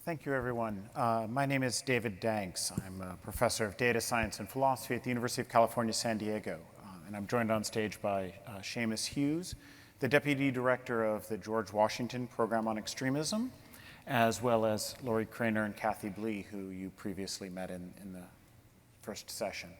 Thank you, everyone. My name is David Danks. I'm a professor of data science and philosophy at the University of California, San Diego. And I'm joined on stage by Seamus Hughes, the deputy director of the George Washington Program on Extremism, as well as Lorrie, Cranor, and Kathleen Blee, who you previously met in the first session.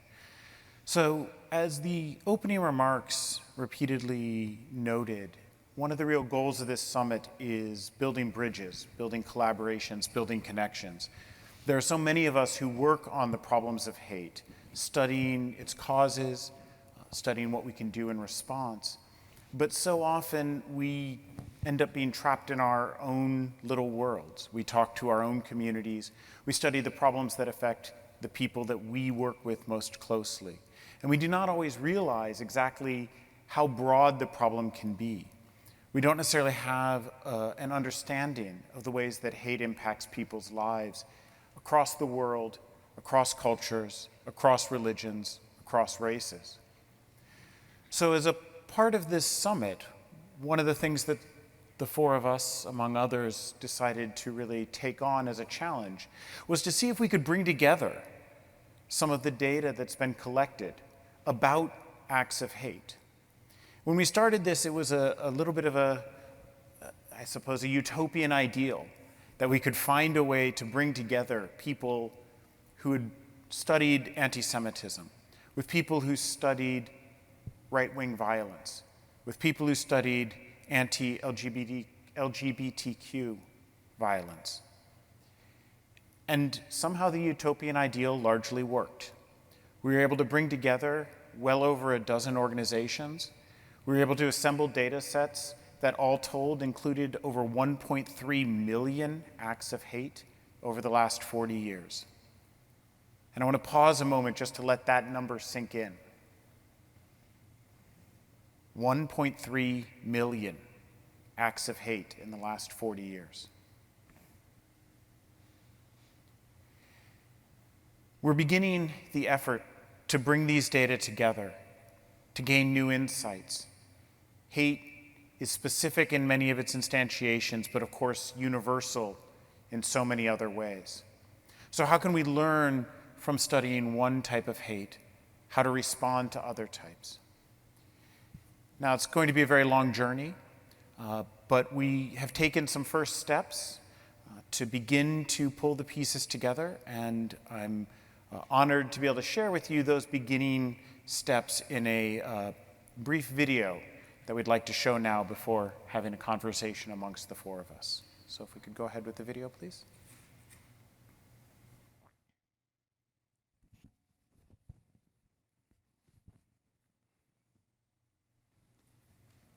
So, as the opening remarks repeatedly noted, one of the real goals of this summit is building bridges, building collaborations, building connections. There are so many of us who work on the problems of hate, studying its causes, studying what we can do in response. But so often we end up being trapped in our own little worlds. We talk to our own communities. We study the problems that affect the people that we work with most closely. And we do not always realize exactly how broad the problem can be. We don't necessarily have an understanding of the ways that hate impacts people's lives across the world, across cultures, across religions, across races. So as a part of this summit, one of the things that the four of us, among others, decided to really take on as a challenge was to see if we could bring together some of the data that's been collected about acts of hate. When we started this, it was a little bit of a utopian ideal that we could find a way to bring together people who had studied anti-Semitism, with people who studied right-wing violence, with people who studied anti-LGBTQ violence. And somehow the utopian ideal largely worked. We were able to bring together well over a dozen organizations. We were able to assemble data sets that all told included over 1.3 million acts of hate over the last 40 years. And I want to pause a moment just to let that number sink in. 1.3 million acts of hate in the last 40 years. We're beginning the effort to bring these data together, to gain new insights. Hate is specific in many of its instantiations, but of course universal in so many other ways. So how can we learn from studying one type of hate how to respond to other types? Now, it's going to be a very long journey, but we have taken some first steps to begin to pull the pieces together, and I'm honored to be able to share with you those beginning steps in a brief video that we'd like to show now before having a conversation amongst the four of us. So if we could go ahead with the video, please.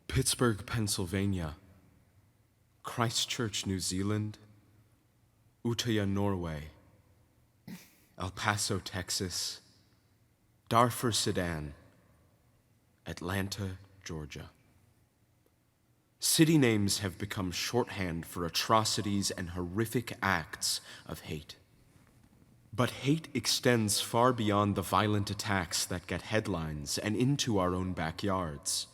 Pittsburgh, Pennsylvania, Christchurch, New Zealand, Uttaya, Norway, El Paso, Texas, Darfur, Sudan, Atlanta, Georgia. City names have become shorthand for atrocities and horrific acts of hate. But hate extends far beyond the violent attacks that get headlines and into our own backyards.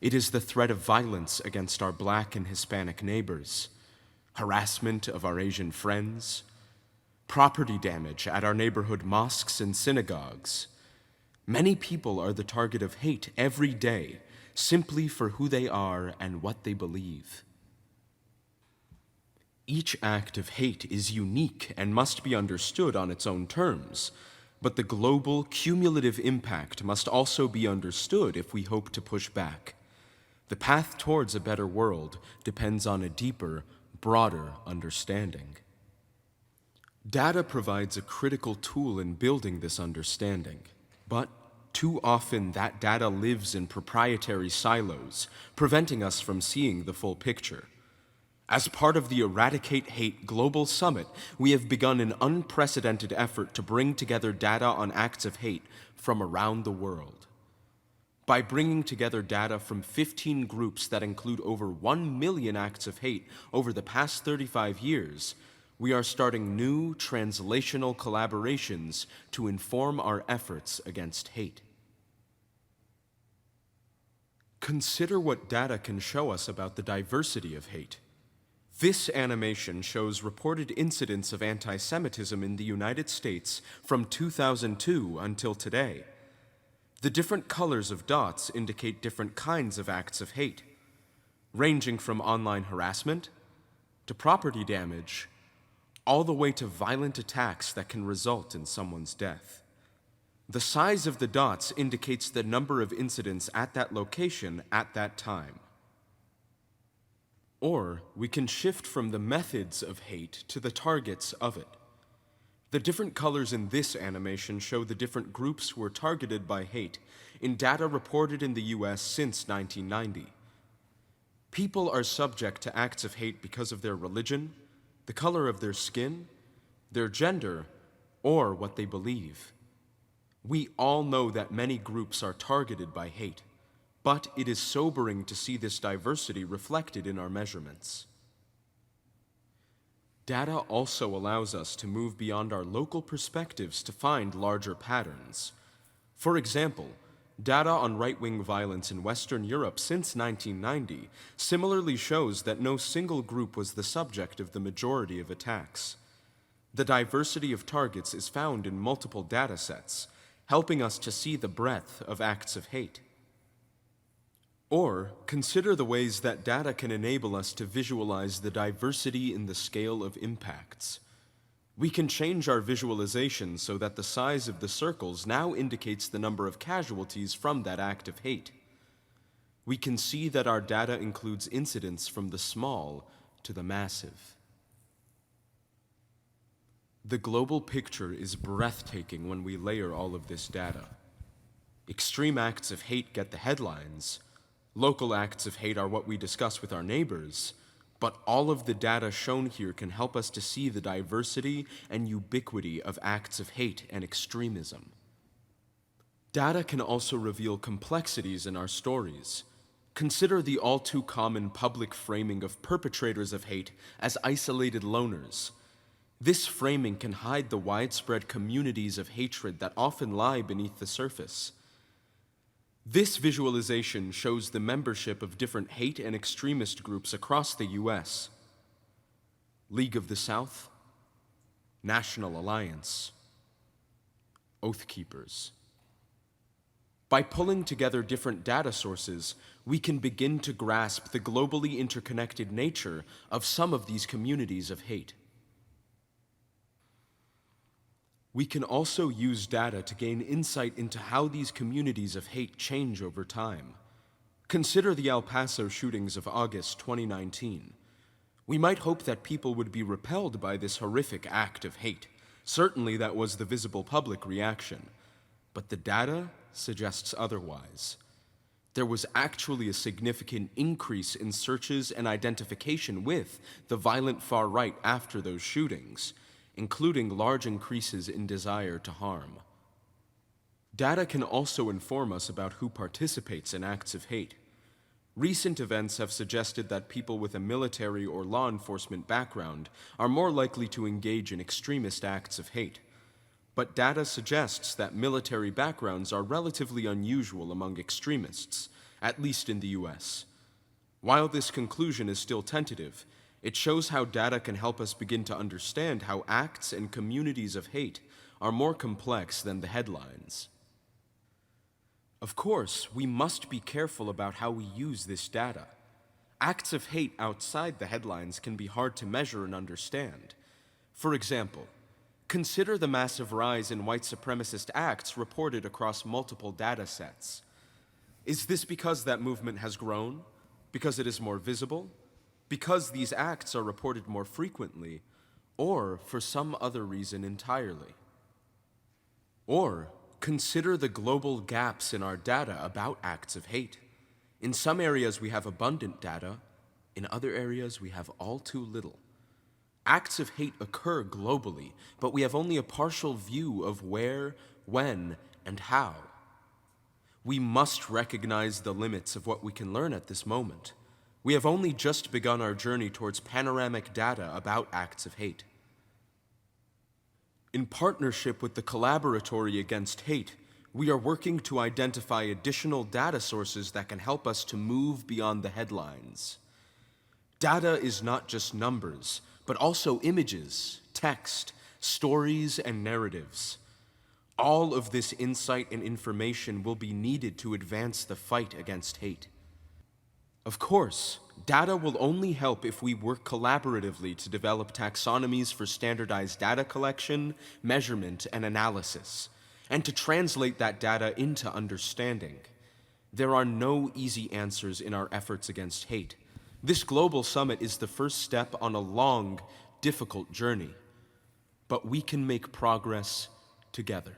It is the threat of violence against our Black and Hispanic neighbors, harassment of our Asian friends, property damage at our neighborhood mosques and synagogues. Many people are the target of hate every day, simply for who they are and what they believe. Each act of hate is unique and must be understood on its own terms, but the global, cumulative impact must also be understood if we hope to push back. The path towards a better world depends on a deeper, broader understanding. Data provides a critical tool in building this understanding, but too often that data lives in proprietary silos, preventing us from seeing the full picture. As part of the Eradicate Hate Global Summit, we have begun an unprecedented effort to bring together data on acts of hate from around the world. By bringing together data from 15 groups that include over 1 million acts of hate over the past 35 years, we are starting new translational collaborations to inform our efforts against hate. Consider what data can show us about the diversity of hate. This animation shows reported incidents of anti-Semitism in the United States from 2002 until today. The different colors of dots indicate different kinds of acts of hate, ranging from online harassment to property damage, all the way to violent attacks that can result in someone's death. The size of the dots indicates the number of incidents at that location at that time. Or we can shift from the methods of hate to the targets of it. The different colors in this animation show the different groups who were targeted by hate in data reported in the US since 1990. People are subject to acts of hate because of their religion, the color of their skin, their gender, or what they believe. We all know that many groups are targeted by hate, but it is sobering to see this diversity reflected in our measurements. Data also allows us to move beyond our local perspectives to find larger patterns. For example, data on right-wing violence in Western Europe since 1990 similarly shows that no single group was the subject of the majority of attacks. The diversity of targets is found in multiple data sets, helping us to see the breadth of acts of hate. Or consider the ways that data can enable us to visualize the diversity in the scale of impacts. We can change our visualization so that the size of the circles now indicates the number of casualties from that act of hate. We can see that our data includes incidents from the small to the massive. The global picture is breathtaking when we layer all of this data. Extreme acts of hate get the headlines. Local acts of hate are what we discuss with our neighbors. But all of the data shown here can help us to see the diversity and ubiquity of acts of hate and extremism. Data can also reveal complexities in our stories. Consider the all-too-common public framing of perpetrators of hate as isolated loners. This framing can hide the widespread communities of hatred that often lie beneath the surface. This visualization shows the membership of different hate and extremist groups across the US. League of the South, National Alliance, Oath Keepers. By pulling together different data sources, we can begin to grasp the globally interconnected nature of some of these communities of hate. We can also use data to gain insight into how these communities of hate change over time. Consider the El Paso shootings of August 2019. We might hope that people would be repelled by this horrific act of hate. Certainly that was the visible public reaction. But the data suggests otherwise. There was actually a significant increase in searches and identification with the violent far right after those shootings, including large increases in desire to harm. Data can also inform us about who participates in acts of hate. Recent events have suggested that people with a military or law enforcement background are more likely to engage in extremist acts of hate. But data suggests that military backgrounds are relatively unusual among extremists, at least in the US. While this conclusion is still tentative, it shows how data can help us begin to understand how acts and communities of hate are more complex than the headlines. Of course, we must be careful about how we use this data. Acts of hate outside the headlines can be hard to measure and understand. For example, consider the massive rise in white supremacist acts reported across multiple data sets. Is this because that movement has grown? Because it is more visible? Because these acts are reported more frequently, or for some other reason entirely? Or consider the global gaps in our data about acts of hate. In some areas we have abundant data, in other areas we have all too little. Acts of hate occur globally, but we have only a partial view of where, when, and how. We must recognize the limits of what we can learn at this moment. We have only just begun our journey towards panoramic data about acts of hate. In partnership with the Collaboratory Against Hate, we are working to identify additional data sources that can help us to move beyond the headlines. Data is not just numbers, but also images, text, stories, and narratives. All of this insight and information will be needed to advance the fight against hate. Of course, data will only help if we work collaboratively to develop taxonomies for standardized data collection, measurement, and analysis, and to translate that data into understanding. There are no easy answers in our efforts against hate. This global summit is the first step on a long, difficult journey, but we can make progress together.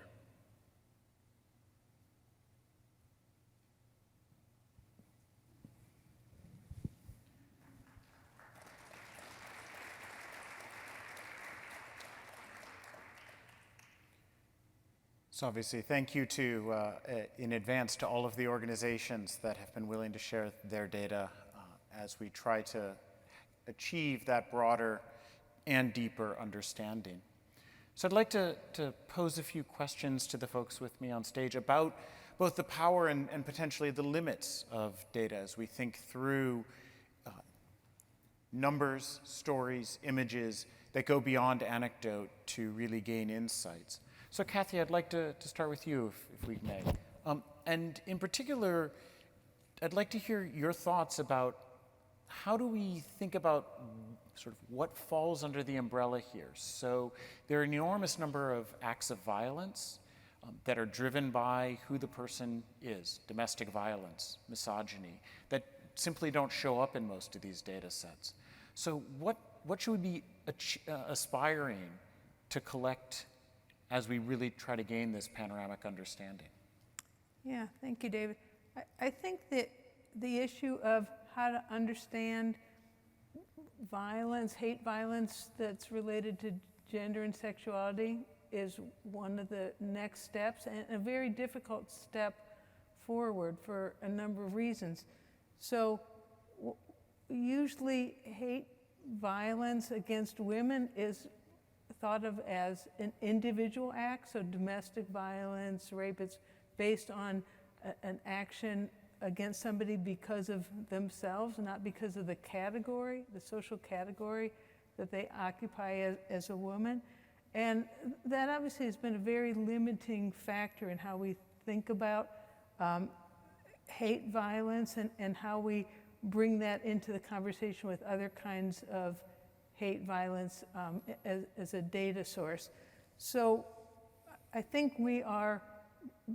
So obviously, thank you in advance to all of the organizations that have been willing to share their data as we try to achieve that broader and deeper understanding. So I'd like to pose a few questions to the folks with me on stage about both the power and potentially the limits of data as we think through numbers, stories, images that go beyond anecdote to really gain insights. So Kathy, I'd like to start with you, if we may. And in particular, I'd like to hear your thoughts about how do we think about sort of what falls under the umbrella here. So there are an enormous number of acts of violence that are driven by who the person is, domestic violence, misogyny, that simply don't show up in most of these data sets. So what should we be aspiring to collect as we really try to gain this panoramic understanding? Yeah, thank you, David. I think that the issue of how to understand violence, hate violence that's related to gender and sexuality is one of the next steps, and a very difficult step forward for a number of reasons. So usually hate violence against women is thought of as an individual act, so domestic violence, rape, it's based on an action against somebody because of themselves, not because of the category, the social category that they occupy as a woman. And that obviously has been a very limiting factor in how we think about hate violence and how we bring that into the conversation with other kinds of hate violence as a data source. So I think we are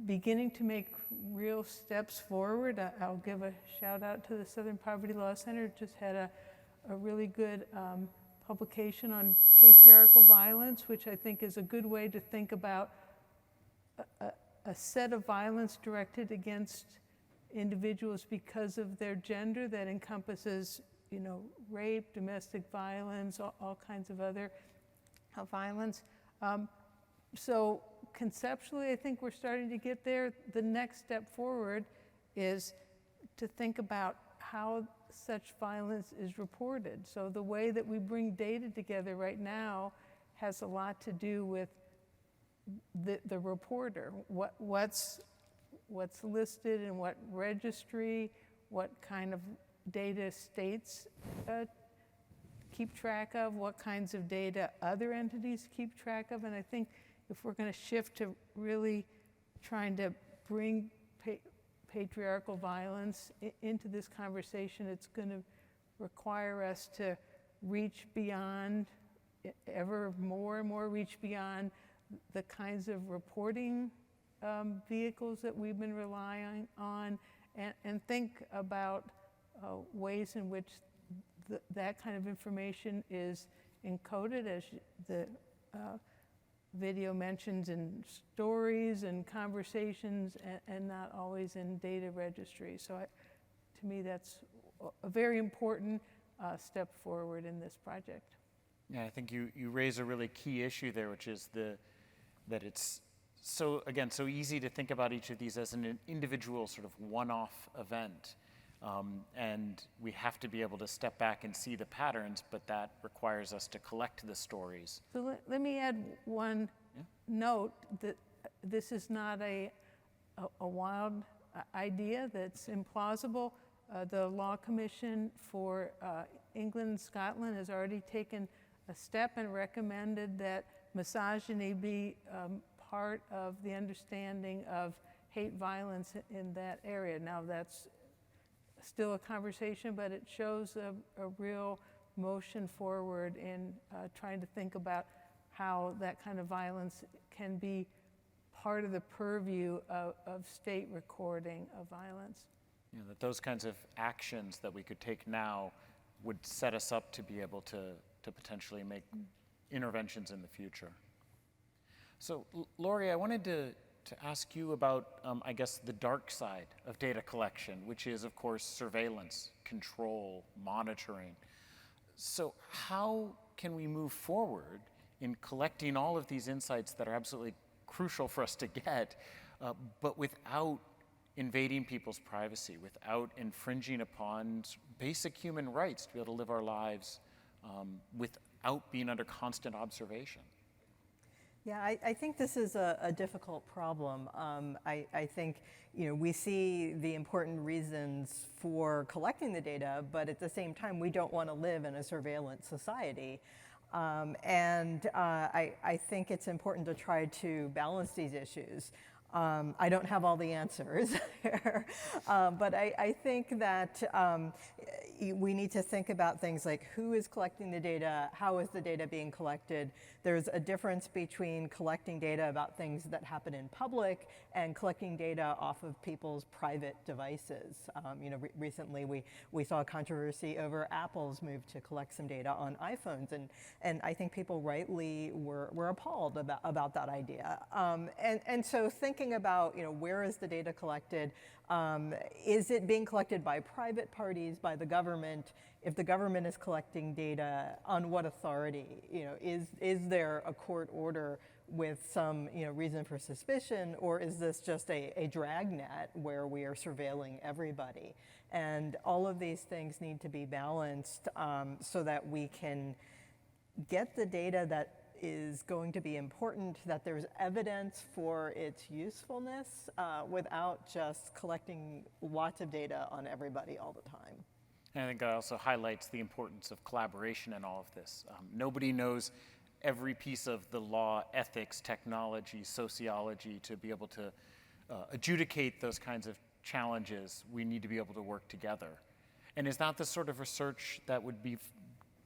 beginning to make real steps forward. I'll give a shout out to the Southern Poverty Law Center. It just had a really good publication on patriarchal violence, which I think is a good way to think about a set of violence directed against individuals because of their gender that encompasses, you know, rape, domestic violence, all kinds of other violence. So conceptually, I think we're starting to get there. The next step forward is to think about how such violence is reported. So the way that we bring data together right now has a lot to do with the reporter. What's listed in what registry, what kind of data states keep track of, what kinds of data other entities keep track of. And I think if we're going to shift to really trying to bring patriarchal violence into this conversation, it's going to require us to reach beyond, ever more and more reach beyond the kinds of reporting vehicles that we've been relying on, and think about ways in which that kind of information is encoded, as the video mentions, in stories and conversations, and not always in data registries. So to me, that's a very important step forward in this project. Yeah, I think you raise a really key issue there, which is that it's so easy to think about each of these as an individual sort of one-off event. And we have to be able to step back and see the patterns, but that requires us to collect the stories. So let me add one note that this is not a wild idea that's implausible. The Law Commission for England and Scotland has already taken a step and recommended that misogyny be part of the understanding of hate violence in that area. Now that's still a conversation, but it shows a real motion forward in trying to think about how that kind of violence can be part of the purview of state recording of violence. You know, that those kinds of actions that we could take now would set us up to be able to potentially make interventions in the future. So, Lorrie, I wanted to ask you about, I guess, the dark side of data collection, which is, of course, surveillance, control, monitoring. So how can we move forward in collecting all of these insights that are absolutely crucial for us to get, but without invading people's privacy, without infringing upon basic human rights to be able to live our lives without being under constant observation? Yeah, I think this is a difficult problem. I think, you know, we see the important reasons for collecting the data, but at the same time, we don't want to live in a surveillance society. I think it's important to try to balance these issues. I don't have all the answers here, but I think that we need to think about things like who is collecting the data, how is the data being collected. There's a difference between collecting data about things that happen in public and collecting data off of people's private devices. You know, recently we saw a controversy over Apple's move to collect some data on iPhones, and I think people rightly were appalled about that idea. And so thinking about, you know, where is the data collected? Is it being collected by private parties, by the government? If the government is collecting data, on what authority? You know, is there a court order with some, you know, reason for suspicion, or is this just a dragnet where we are surveilling everybody? And all of these things need to be balanced so that we can get the data that is going to be important, that there's evidence for its usefulness without just collecting lots of data on everybody all the time. And I think that also highlights the importance of collaboration in all of this. Nobody knows every piece of the law, ethics, technology, sociology to be able to adjudicate those kinds of challenges. We need to be able to work together. And is that the sort of research that would be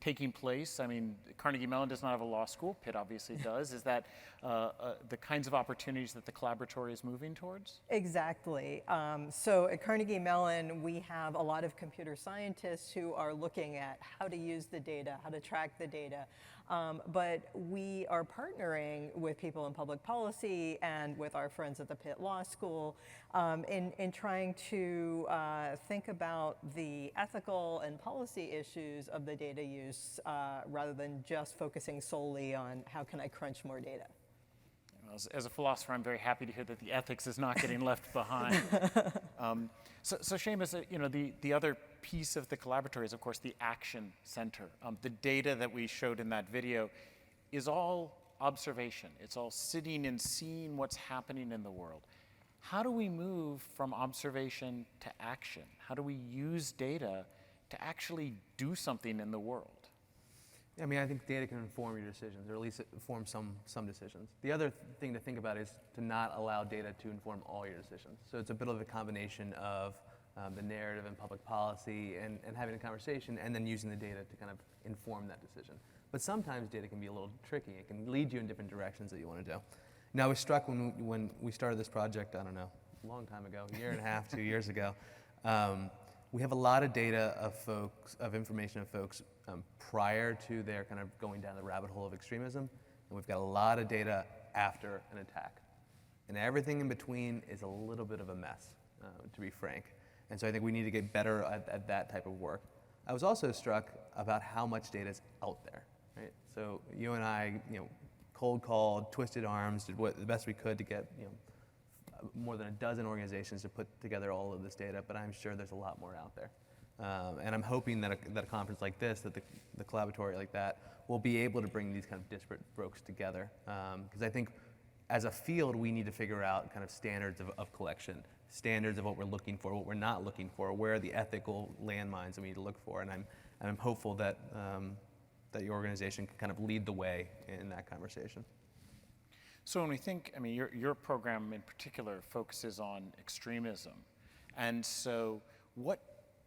taking place? I mean, Carnegie Mellon does not have a law school. Pitt obviously does. Is that the kinds of opportunities that the Collaboratory is moving towards? Exactly. So at Carnegie Mellon, we have a lot of computer scientists who are looking at how to use the data, how to track the data. But we are partnering with people in public policy and with our friends at the Pitt Law School in trying to think about the ethical and policy issues of the data use rather than just focusing solely on how can I crunch more data. As a philosopher, I'm very happy to hear that the ethics is not getting left behind. So Seamus, you know, the other piece of the Collaboratory is, of course, the Action Center. The data that we showed in that video is all observation. It's all sitting and seeing what's happening in the world. How do we move from observation to action? How do we use data to actually do something in the world? I mean, I think data can inform your decisions, or at least inform some decisions. The other thing to think about is to not allow data to inform all your decisions. So it's a bit of a combination of the narrative and public policy and having a conversation and then using the data to kind of inform that decision. But sometimes data can be a little tricky. It can lead you in different directions that you want to do. Now, I was struck when we started this project, I don't know, a long time ago, a year and a half, 2 years ago. We have a lot of data of information of folks prior to their kind of going down the rabbit hole of extremism, and we've got a lot of data after an attack. And everything in between is a little bit of a mess, to be frank. And so I think we need to get better at that type of work. I was also struck about how much data is out there, right? So you and I, you know, cold called, twisted arms, did the best we could to get, you know, more than a dozen organizations to put together all of this data, but I'm sure there's a lot more out there. And I'm hoping that a conference like this, that the Collaboratory like that, will be able to bring these kind of disparate folks together. Because I think as a field, we need to figure out kind of standards of collection, standards of what we're looking for, what we're not looking for, where are the ethical landmines that we need to look for, and I'm hopeful that that your organization can kind of lead the way in that conversation. So when we think, I mean, your program in particular focuses on extremism, and so what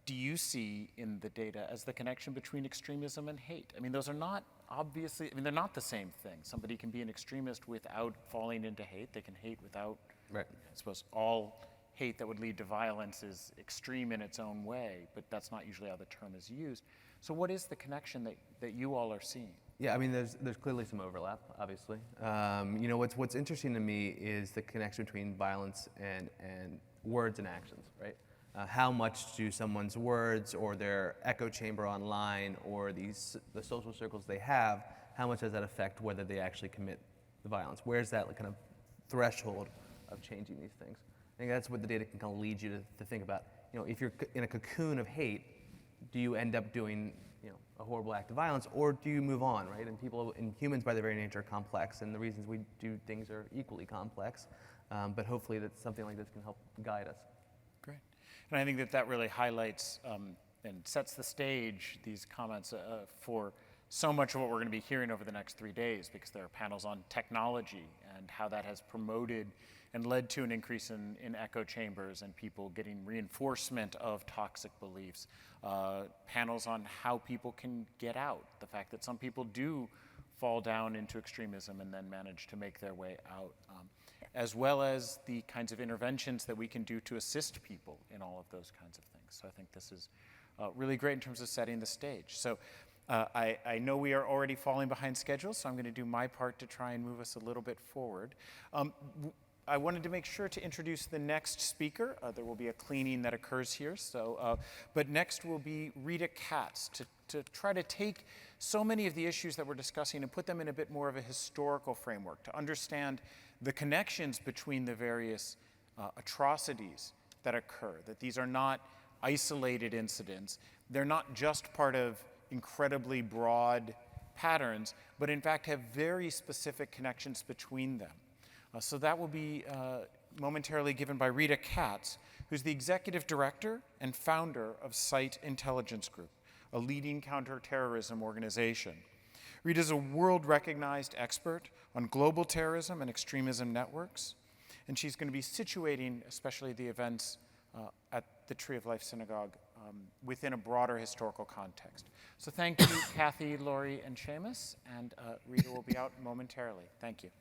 do you see in the data as the connection between extremism and hate? I mean, those are not obviously, I mean, they're not the same thing. Somebody can be an extremist without falling into hate. They can hate without, Right. I suppose, all hate that would lead to violence is extreme in its own way, but that's not usually how the term is used. So what is the connection that you all are seeing? Yeah, I mean, there's clearly some overlap, obviously. You know, what's interesting to me is the connection between violence and words and actions, right? How much do someone's words or their echo chamber online or the social circles they have, how much does that affect whether they actually commit the violence? Where's that kind of threshold of changing these things? I think that's what the data can kind of lead you to think about. You know, if you're in a cocoon of hate, do you end up doing, you know, a horrible act of violence, or do you move on, right? And people, and humans by their very nature are complex, and the reasons we do things are equally complex. But hopefully that something like this can help guide us. Great. And I think that really highlights and sets the stage, these comments, for so much of what we're going to be hearing over the next 3 days, because there are panels on technology and how that has promoted and led to an increase in echo chambers and people getting reinforcement of toxic beliefs. Panels on how people can get out, the fact that some people do fall down into extremism and then manage to make their way out, as well as the kinds of interventions that we can do to assist people in all of those kinds of things. So I think this is really great in terms of setting the stage. So I know we are already falling behind schedule, so I'm going to do my part to try and move us a little bit forward. I wanted to make sure to introduce the next speaker. There will be a cleaning that occurs here. So, but next will be Rita Katz to try to take so many of the issues that we're discussing and put them in a bit more of a historical framework to understand the connections between the various atrocities that occur, that these are not isolated incidents. They're not just part of incredibly broad patterns, but in fact have very specific connections between them. So that will be momentarily given by Rita Katz, who's the executive director and founder of Site Intelligence Group, a leading counterterrorism organization. Rita is a world-recognized expert on global terrorism and extremism networks, and she's going to be situating especially the events at the Tree of Life Synagogue within a broader historical context. So thank you, Kathy, Lorrie, and Seamus, and Rita will be out momentarily. Thank you.